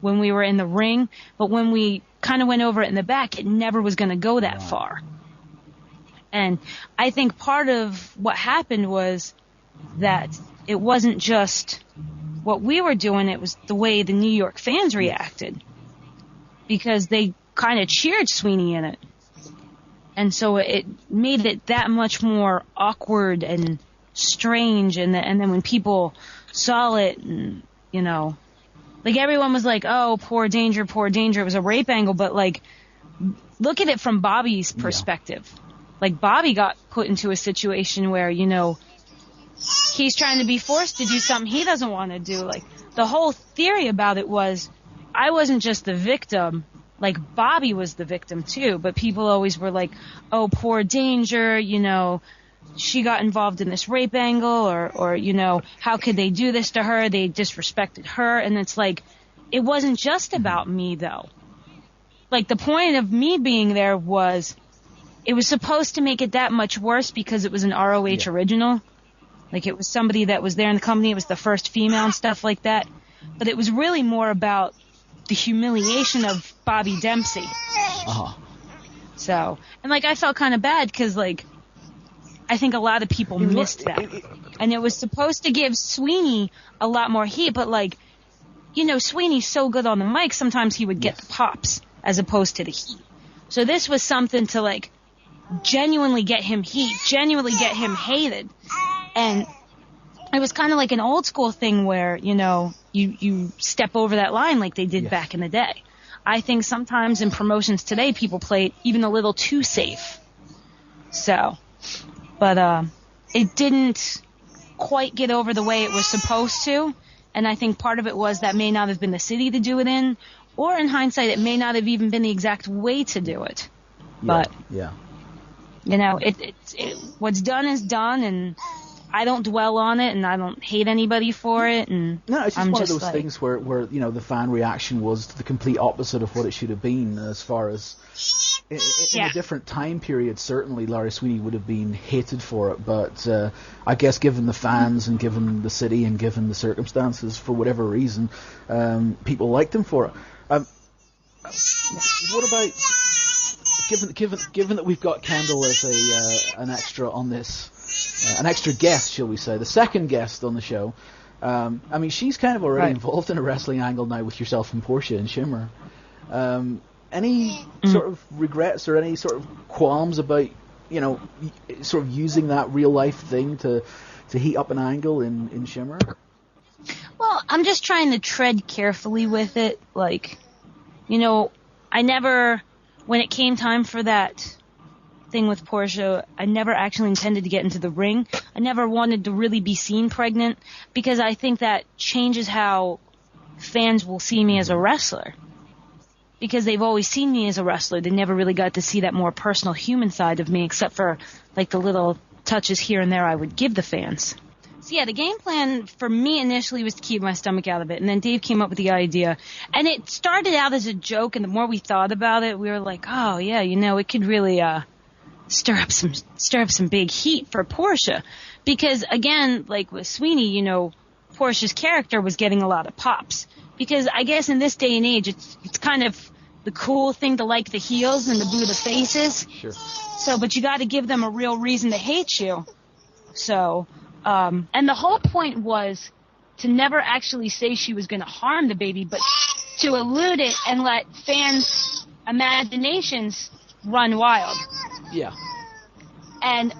when we were in the ring, but when we kind of went over it in the back, it never was going to go that far. And I think part of what happened was that it wasn't just what we were doing, it was the way the New York fans reacted, because they kind of cheered Sweeney in it. And so it made it that much more awkward and strange, and then when people saw it, and like everyone was like, oh, poor Danger, it was a rape angle, but like look at it from Bobby's perspective. Like Bobby got put into a situation where he's trying to be forced to do something he doesn't want to do. Like the whole theory about it was I wasn't just the victim, like Bobby was the victim too, but people always were like, oh, poor Danger, she got involved in this rape angle, or how could they do this to her? They disrespected her. And it's like, it wasn't just about me though. Like the point of me being there was, it was supposed to make it that much worse because it was an ROH original. Like it was somebody that was there in the company. It was the first female and stuff like that. But it was really more about the humiliation of Bobby Dempsey. So, and like I felt kind of bad because like, I think a lot of people missed that. And it was supposed to give Sweeney a lot more heat, but like, Sweeney's so good on the mic, sometimes he would get the pops as opposed to the heat. So this was something to like genuinely get him heat, genuinely get him hated. And it was kind of like an old school thing where, you step over that line like they did back in the day. I think sometimes in promotions today, people play it even a little too safe. So... But it didn't quite get over the way it was supposed to, and I think part of it was that may not have been the city to do it in, or in hindsight, it may not have even been the exact way to do it. But what's done is done, and I don't dwell on it, and I don't hate anybody for it. And no, it's just one of those things where the fan reaction was the complete opposite of what it should have been, as far as. In a different time period, certainly Larry Sweeney would have been hated for it, but I guess given the fans and given the city and given the circumstances, for whatever reason, people liked him for it. What about given that we've got Kendall as an extra on this, an extra guest, shall we say, the second guest on the show? I mean, she's kind of already involved in a wrestling angle now with yourself and Portia and Shimmer. Any sort of regrets or any sort of qualms about, sort of using that real life thing to heat up an angle in Shimmer? Well, I'm just trying to tread carefully with it. Like, I never, when it came time for that thing with Portia, I never actually intended to get into the ring. I never wanted to really be seen pregnant because I think that changes how fans will see me as a wrestler. Because they've always seen me as a wrestler. They never really got to see that more personal human side of me except for like the little touches here and there I would give the fans. So yeah, the game plan for me initially was to keep my stomach out of it, and then Dave came up with the idea, and it started out as a joke, and the more we thought about it, we were like, oh yeah, it could really stir up some big heat for Portia, because again, like with Sweeney, Portia's character was getting a lot of pops, because I guess in this day and age, it's kind of the cool thing to like the heels and to boo the faces. Sure. So, but you got to give them a real reason to hate you. So. And the whole point was to never actually say she was going to harm the baby, but to allude it and let fans' imaginations run wild. Yeah. And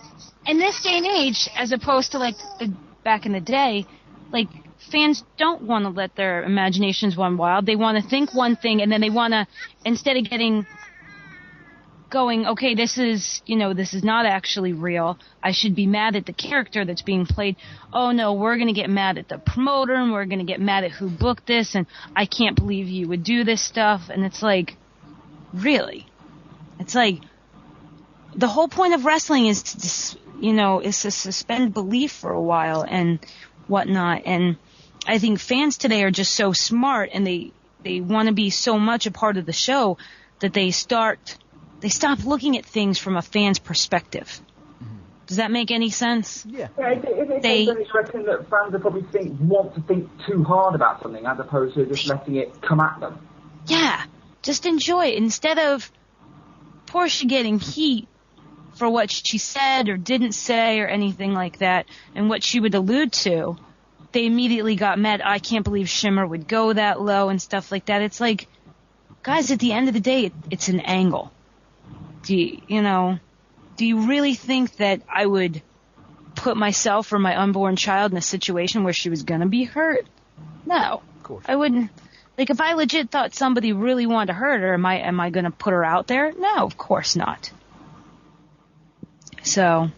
in this day and age, as opposed to like back in the day, like fans don't want to let their imaginations run wild. They want to think one thing, and then they want to, instead of going, okay, this is not actually real. I should be mad at the character that's being played. Oh no, we're going to get mad at the promoter, and we're going to get mad at who booked this, and I can't believe you would do this stuff. And it's like, really? It's like, the whole point of wrestling is to suspend belief for a while and whatnot. And I think fans today are just so smart, and they want to be so much a part of the show that they stop looking at things from a fan's perspective. Mm-hmm. Does that make any sense? Yeah. If you reckon that fans will probably want to think too hard about something as opposed to just letting it come at them? Yeah. Just enjoy it. Instead of Portia getting heat for what she said or didn't say or anything like that, and what she would allude to, they immediately got mad. I can't believe Shimmer would go that low and stuff like that. It's like, guys, at the end of the day, it's an angle. Do you really think that I would put myself or my unborn child in a situation where she was going to be hurt? No. Of course. I wouldn't. Like, if I legit thought somebody really wanted to hurt her, am I going to put her out there? No, of course not. So,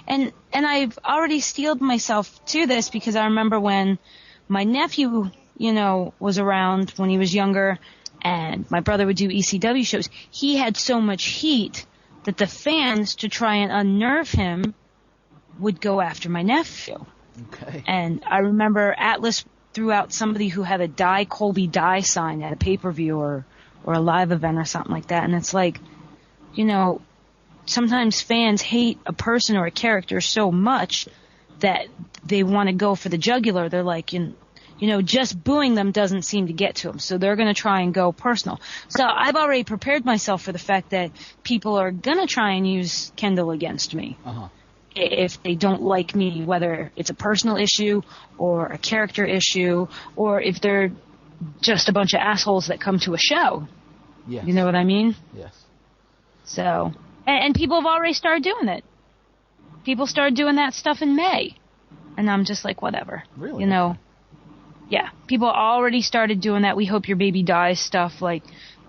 and I've already steeled myself to this because I remember when my nephew, was around when he was younger, and my brother would do ECW shows, he had so much heat that the fans, to try and unnerve him, would go after my nephew. Okay. And I remember Atlas threw out somebody who had a Colby die sign at a pay-per-view or a live event or something like that. And it's like, sometimes fans hate a person or a character so much that they want to go for the jugular. They're like, just booing them doesn't seem to get to them, so they're going to try and go personal. So I've already prepared myself for the fact that people are going to try and use Kendall against me. Uh-huh. If they don't like me, whether it's a personal issue or a character issue, or if they're just a bunch of assholes that come to a show. Yes. You know what I mean? Yes. So, and people have already started doing it. People started doing that stuff in May. And I'm just like, whatever. Really? Yeah, people already started doing that. We hope your baby dies stuff, like,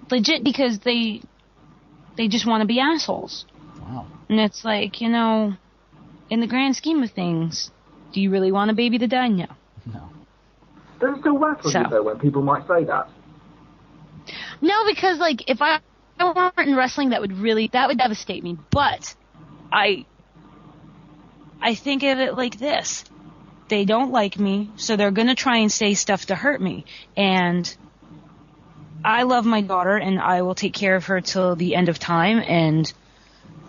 legit, because they just want to be assholes. Wow. And it's like, in the grand scheme of things, do you really want a baby to die? No. No. Does it still rattle you, though, when people might say that? No, because, like, if I weren't in wrestling, that would devastate me. But I think of it like this. They don't like me, so they're going to try and say stuff to hurt me. And I love my daughter, and I will take care of her till the end of time, and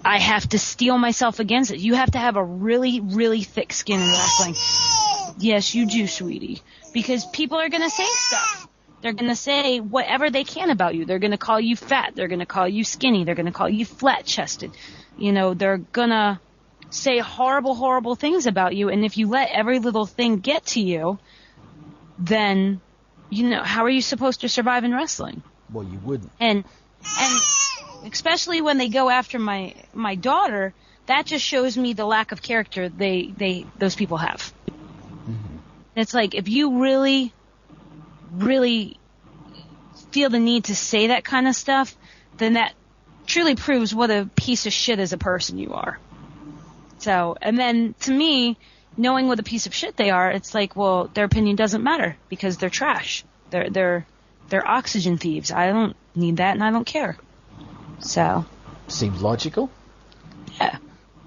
I have to steel myself against it. You have to have a really, really thick skin in wrestling. Yes, you do, sweetie. Because people are going to say stuff. They're going to say whatever they can about you. They're going to call you fat. They're going to call you skinny. They're going to call you flat-chested. They're going to say horrible, horrible things about you, and if you let every little thing get to you, then, how are you supposed to survive in wrestling? Well, you wouldn't. And especially when they go after my daughter, that just shows me the lack of character those people have. Mm-hmm. It's like, if you really, really feel the need to say that kind of stuff, then that truly proves what a piece of shit as a person you are. So, and then to me, knowing what a piece of shit they are, it's like, well, their opinion doesn't matter because they're trash. They're oxygen thieves. I don't need that, and I don't care. So, seems logical. Yeah,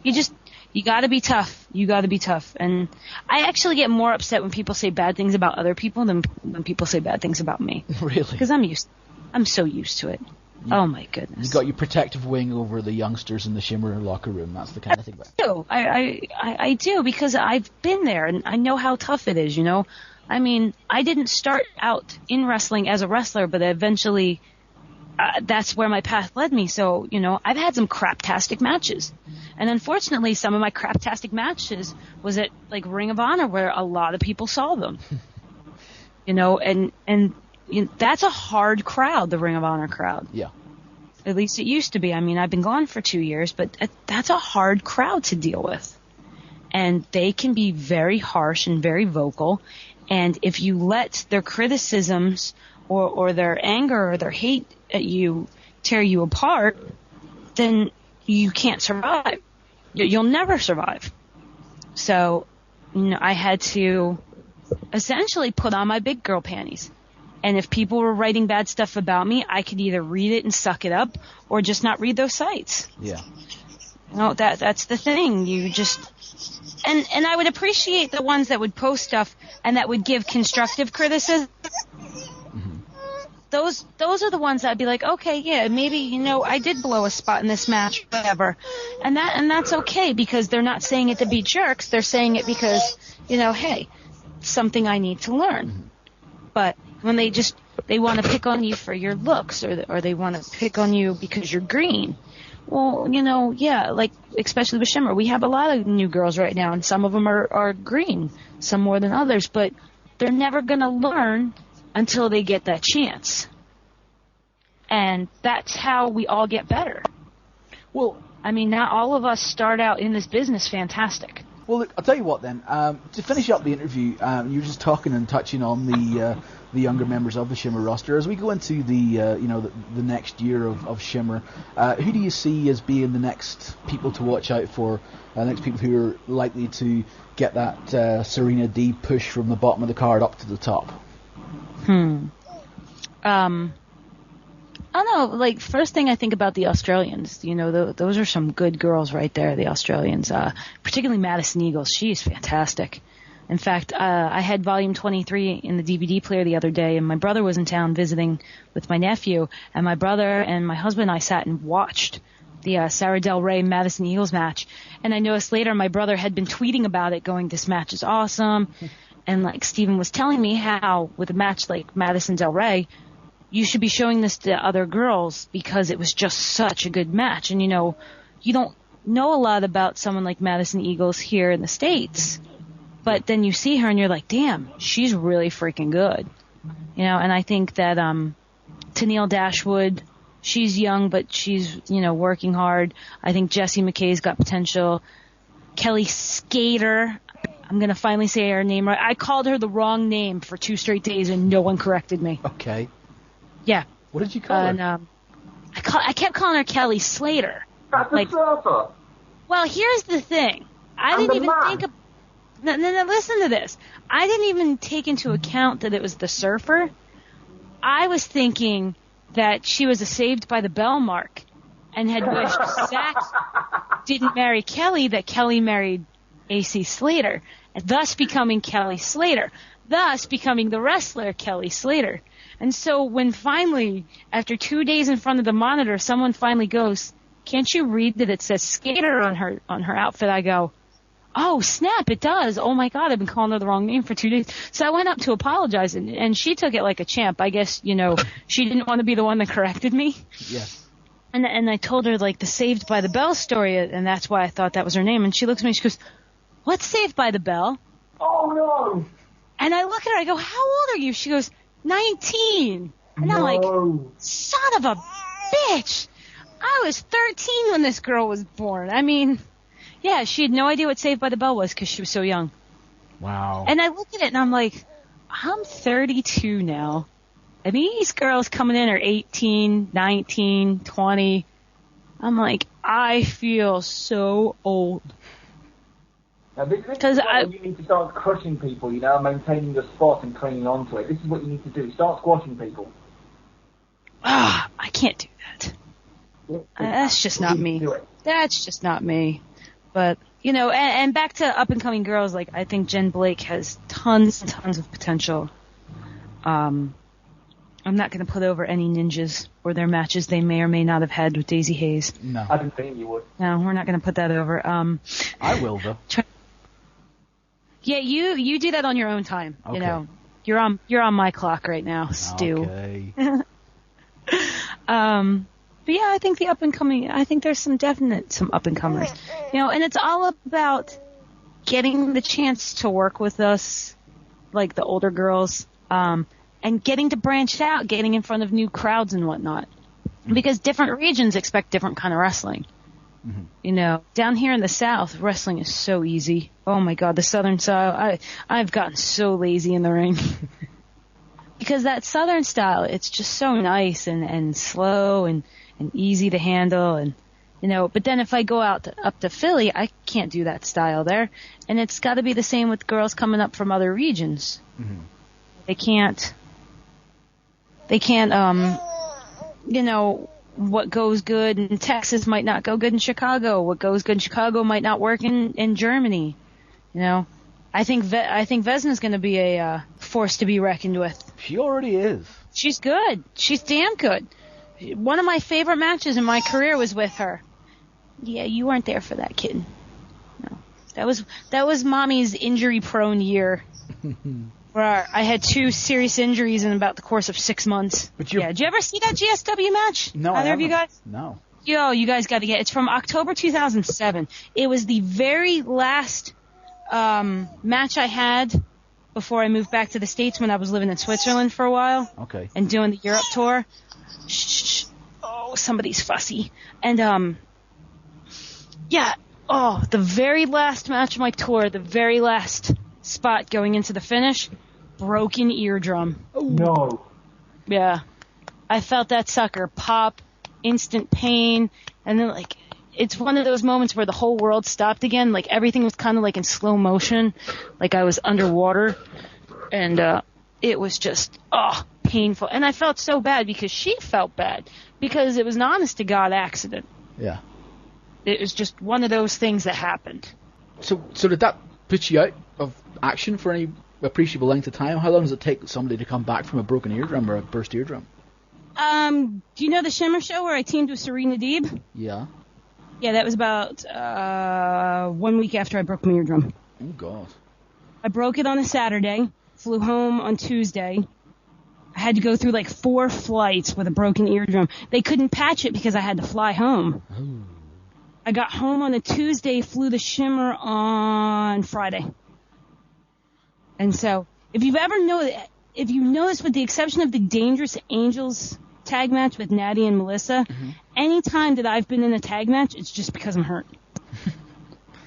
you got to be tough. You got to be tough. And I actually get more upset when people say bad things about other people than when people say bad things about me. Really? Because I'm so used to it. Oh my goodness! You got your protective wing over the youngsters in the Shimmer locker room. That's the kind of thing. I do, because I've been there and I know how tough it is. You know, I mean, I didn't start out in wrestling as a wrestler, but eventually that's where my path led me. So, you know, I've had some craptastic matches, and unfortunately, some of my craptastic matches was at like Ring of Honor, where a lot of people saw them. You know, and that's a hard crowd, the Ring of Honor crowd. Yeah. At least it used to be. I mean, I've been gone for 2 years, but that's a hard crowd to deal with. And they can be very harsh and very vocal. And if you let their criticisms or their anger or their hate at you tear you apart, then you can't survive. You'll never survive. So, you know, I had to essentially put on my big girl panties. And if people were writing bad stuff about me, I could either read it and suck it up or just not read those sites. Yeah. You know, that's the thing. You just... And I would appreciate the ones that would post stuff and that would give constructive criticism. Mm-hmm. Those are the ones that I'd be like, okay, yeah, maybe, you know, I did blow a spot in this match, whatever. And that's okay, because they're not saying it to be jerks. They're saying it because, you know, hey, it's something I need to learn. Mm-hmm. But when they want to pick on you for your looks, or they want to pick on you because you're green. Well, you know, yeah, like, especially with Shimmer, we have a lot of new girls right now, and some of them are green, some more than others, but they're never going to learn until they get that chance. And that's how we all get better. Well, I mean, not all of us start out in this business fantastic. Well, look, I'll tell you what then. To finish up the interview, you were just talking and touching on the younger members of the Shimmer roster. As we go into the next year of Shimmer, who do you see as being the next people to watch out for? The next people who are likely to get that Serena D push from the bottom of the card up to the top? I don't know, like, first thing I think about the Australians, you know, those are some good girls right there, the Australians, particularly Madison Eagles. She's fantastic. In fact, I had volume 23 in the DVD player the other day, and my brother was in town visiting with my nephew, and my brother and my husband and I sat and watched the Sarah Del Rey Madison Eagles match, and I noticed later my brother had been tweeting about it, going, this match is awesome, and like Steven was telling me how with a match like Madison Del Rey, you should be showing this to other girls because it was just such a good match. And, you know, you don't know a lot about someone like Madison Eagles here in the States, but then you see her and you're like, damn, she's really freaking good. You know, and I think that Tennille Dashwood, she's young, but she's, you know, working hard. I think Jessie McKay's got potential. Kelly Skater, I'm going to finally say her name right. I called her the wrong name for 2 straight days and no one corrected me. Okay. Yeah. What did you call her? I kept calling her Kelly Slater. That's a surfer. Well, here's the thing. I didn't even think of... No, listen to this. I didn't even take into account that it was the surfer. I was thinking that she was a Saved by the Bell mark and had wished Zach didn't marry Kelly, that Kelly married AC Slater, and thus becoming Kelly Slater, thus becoming the wrestler Kelly Slater. And so when finally, after 2 days in front of the monitor, someone finally goes, can't you read that it says Skater on her outfit? I go, oh, snap, it does. Oh, my God, I've been calling her the wrong name for 2 days. So I went up to apologize, and she took it like a champ. I guess, you know, she didn't want to be the one that corrected me. Yes. And I told her, like, the Saved by the Bell story, and that's why I thought that was her name. And she looks at me and she goes, what's Saved by the Bell? Oh, no. And I look at her, I go, how old are you? She goes, 19. And I'm like, son of a bitch. I was 13 when this girl was born. I mean, yeah, she had no idea what Saved by the Bell was because she was so young. Wow. And I look at it and I'm like, I'm 32 now. And these girls coming in are 18, 19, 20. I'm like, I feel so old. Now, this is why you need to start crushing people, maintaining your spot and clinging on to it. This is what you need to do. Start squashing people. I can't do that. That's just not me. That's just not me. But, and back to up-and-coming girls, like, I think Jen Blake has tons and tons of potential. I'm not going to put over any ninjas or their matches they may or may not have had with Daisy Hayes. No. I didn't think you would. No, we're not going to put that over. I will, though. Yeah, you do that on your own time. Okay. You're on my clock right now, Stu. Okay. But yeah, I think I think there's some up-and-comers. And it's all about getting the chance to work with us, like the older girls, and getting to branch out, getting in front of new crowds and whatnot. Because different regions expect different kind of wrestling. Mm-hmm. Down here in the South, wrestling is so easy. Oh my God, the Southern style, I've gotten so lazy in the ring. Because that Southern style, it's just so nice and slow and easy to handle and but then if I go up to Philly, I can't do that style there, and it's got to be the same with girls coming up from other regions. Mm-hmm. They can't what goes good in Texas might not go good in Chicago. What goes good in Chicago might not work in Germany. I think Vesna's going to be a force to be reckoned with. She already is. She's good. She's damn good. One of my favorite matches in my career was with her. Yeah, you weren't there for that, kid. No, that was Mommy's injury-prone year, where I had 2 serious injuries in about the course of 6 months. Did you ever see that GSW match? No, either of you guys? No. Yo, you guys got to get. It's from October 2007. It was the very last match I had before I moved back to the States when I was living in Switzerland for a while. Okay. And doing the Europe tour. Shh. Oh, somebody's fussy. And, the very last match of my tour, the very last spot going into the finish, broken eardrum. Oh. No. Yeah. I felt that sucker pop, instant pain, and then, it's one of those moments where the whole world stopped again. Like, everything was kind of like in slow motion, like I was underwater. And, it was just, painful. And I felt so bad because she felt bad because it was an honest-to-God accident. Yeah. It was just one of those things that happened. So did that put you out of action for any appreciable length of time? How long does it take somebody to come back from a broken eardrum or a burst eardrum? Do you know the Shimmer show where I teamed with Serena Deeb? Yeah. Yeah, that was about 1 week after I broke my eardrum. Oh, God. I broke it on a Saturday, flew home on Tuesday. I had to go through 4 flights with a broken eardrum. They couldn't patch it because I had to fly home. Oh. I got home on a Tuesday, flew to Shimmer on Friday. And so, if you notice, with the exception of the Dangerous Angels tag match with Natty and Melissa, any time that I've been in a tag match, it's just because I'm hurt.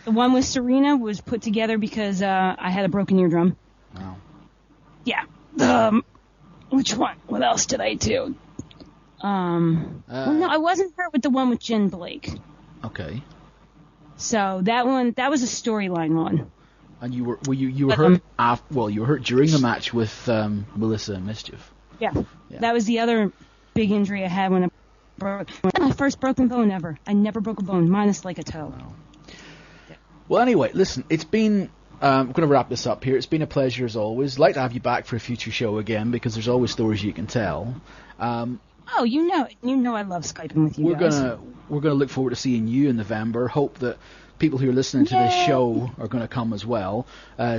The one with Serena was put together because I had a broken eardrum. Wow. Yeah. Which one? What else did I do? No, I wasn't hurt with the one with Jen Blake. Okay. So that was a storyline one. And you were hurt you were hurt during the match with Melissa and Mischief. Yeah. That was the other big injury I had when I broke my first broken bone ever. I never broke a bone, minus a toe. Wow. Yeah. Well, anyway, listen, it's been. I'm going to wrap this up here. It's been a pleasure as always. I'd like to have you back for a future show again because there's always stories you can tell. You know I love Skyping with you guys. We're gonna look forward to seeing you in November. Hope that people who are listening to this show are going to come as well.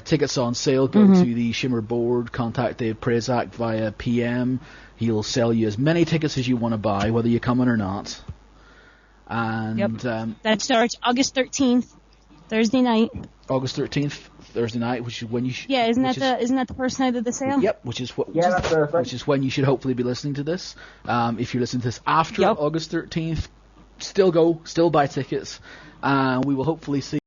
Tickets on sale. Go to the Shimmer board. Contact Dave Prezak via PM. He'll sell you as many tickets as you want to buy, whether you're coming or not. And that starts August 13th, Thursday night. August 13th, Thursday night, which is when you should... Yeah, isn't that the first night of the sale? Yep, which is when you should hopefully be listening to this. If you're listening to this after August 13th, still go, still buy tickets, and we will hopefully see